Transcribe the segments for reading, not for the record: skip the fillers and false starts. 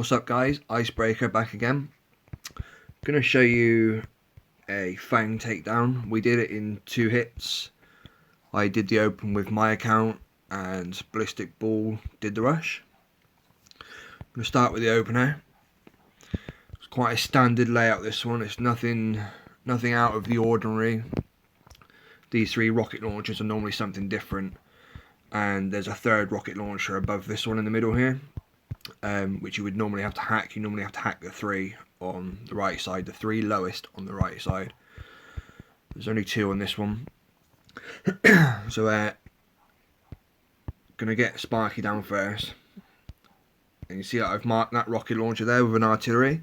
What's up guys, IceBreaker back again. Going to show you a Fang takedown. We did it in 2 hits. I did the open with my account and Ballistic Ball did the rush. I'm going to start with the opener. It's quite a standard layout, this one. It's nothing out of the ordinary. These 3 rocket launchers are normally something different, and there's a 3rd rocket launcher above this one in the middle here. Which you would normally have to hack. You normally have to hack the 3 on the right side, the 3 lowest on the right side. There's only 2 on this one. So gonna get Sparky down first, and you see that I've marked that rocket launcher there with an artillery.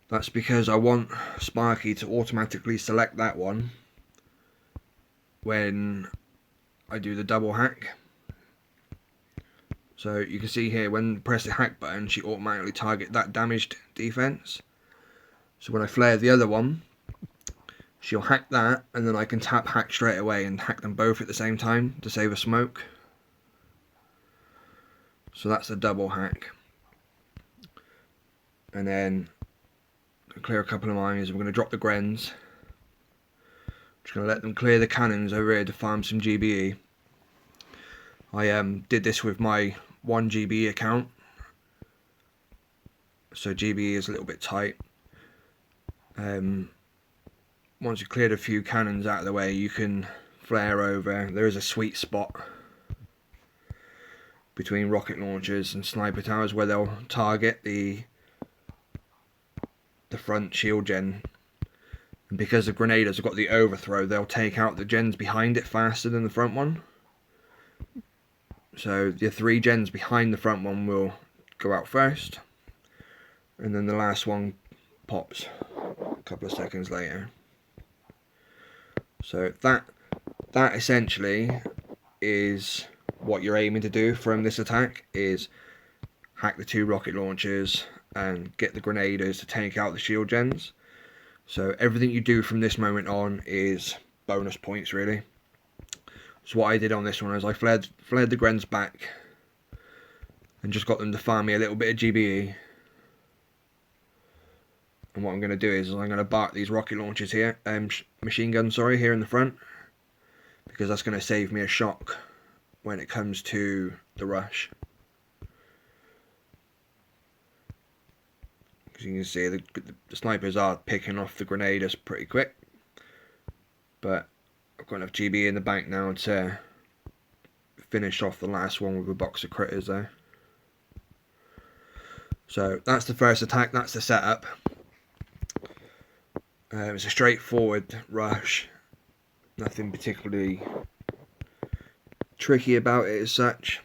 That's because I want Sparky to automatically select that one when I do the double hack. So you can see here, when I press the hack button, she automatically target that damaged defense. So when I flare the other one, she'll hack that, and then I can tap hack straight away and hack them both at the same time to save a smoke. So that's the double hack. And then clear a couple of mines. We're going to drop the Grens. Just going to let them clear the cannons over here to farm some GBE. I did this with my 1 GBE account, so GBE is a little bit tight. Once you've cleared a few cannons out of the way, you can flare over. There is a sweet spot between rocket launchers and sniper towers where they'll target the front shield gen, and because the grenadiers have got the overthrow, they'll take out the gens behind it faster than the front one. So the 3 gens behind the front one will go out first, and then the last one pops a couple of seconds later. So that essentially is what you're aiming to do from this attack, is hack the 2 rocket launchers and get the grenadiers to take out the shield gens. So everything you do from this moment on is bonus points, really. So what I did on this one is I flared the Grens back and just got them to farm me a little bit of GBE. And what I'm going to do is I'm going to bark these rocket launchers here, machine guns, sorry, here in the front, because that's going to save me a shock when it comes to the rush. Because you can see the snipers are picking off the grenadiers pretty quick, but I've got enough GBE in the bank now to finish off the last one with a box of critters there. So that's the first attack, that's the setup. It's a straightforward rush, nothing particularly tricky about it as such.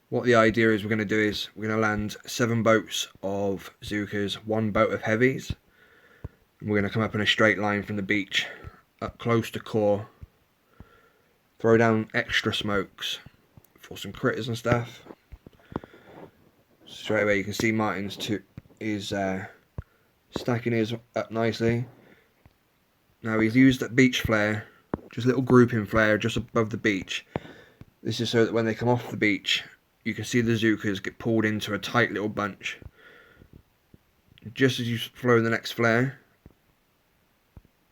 What the idea is we're going to do is we're going to land 7 boats of Zookas, 1 boat of heavies, and we're going to come up in a straight line from the beach up close to core, throw down extra smokes for some critters and stuff. Straight away you can see Martin's is stacking his up nicely. Now he's used that beach flare, just a little grouping flare just above the beach. This is so that when they come off the beach, you can see the Zookas get pulled into a tight little bunch. Just as you throw the next flare,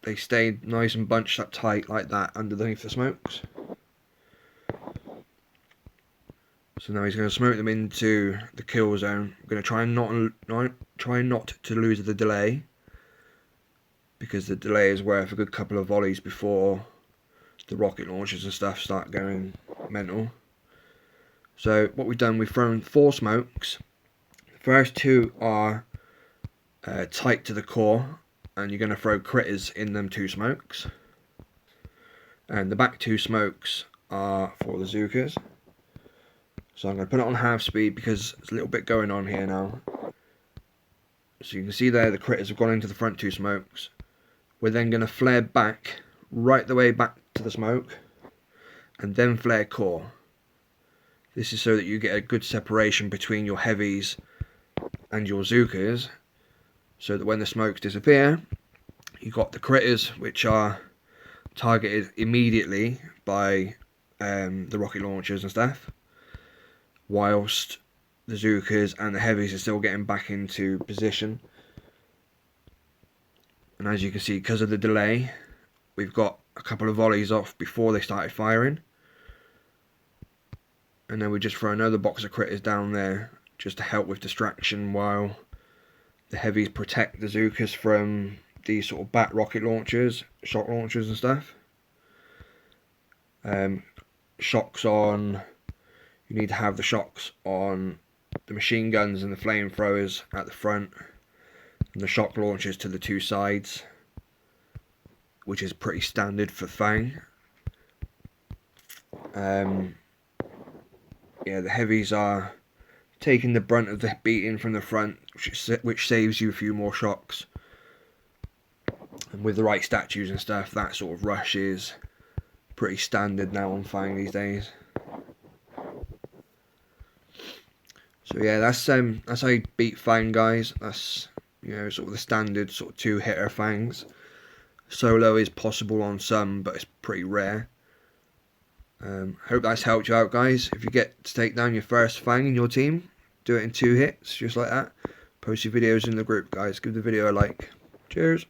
they stay nice and bunched up tight like that underneath the smokes. So now he's going to smoke them into the kill zone. I'm going to try not to lose the delay, because the delay is worth a good couple of volleys before the rocket launchers and stuff start going mental. So what we've done, we've thrown 4 smokes. The first 2 are tight to the core, and you're going to throw critters in them 2 smokes. And the back 2 smokes are for the Zookas. So I'm going to put it on half speed because there's a little bit going on here now. So you can see there the critters have gone into the front 2 smokes. We're then going to flare back, right the way back to the smoke, and then flare core. This is so that you get a good separation between your heavies and your Zookas, so that when the smokes disappear, you've got the critters which are targeted immediately by the rocket launchers and stuff, whilst the Zookas and the heavies are still getting back into position. And as you can see, because of the delay, we've got a couple of volleys off before they started firing. And then we just throw another box of critters down there just to help with distraction while the heavies protect the Zookas from these sort of bat rocket launchers, shock launchers and stuff. Shocks on, you need to have the shocks on the machine guns and the flamethrowers at the front, and the shock launchers to the two sides, which is pretty standard for Fang. Yeah, the heavies are taking the brunt of the beating from the front, which saves you a few more shocks. And with the right statues and stuff, that sort of rush is pretty standard now on Fang these days. So yeah, that's how you beat Fang, guys. That's, you know, sort of the standard sort of 2-hitter Fangs. Solo is possible on some, but it's pretty rare. Hope that's helped you out, guys. If you get to take down your first Fang in your team, do it in 2 hits, just like that. Post your videos in the group, guys. Give the video a like. Cheers.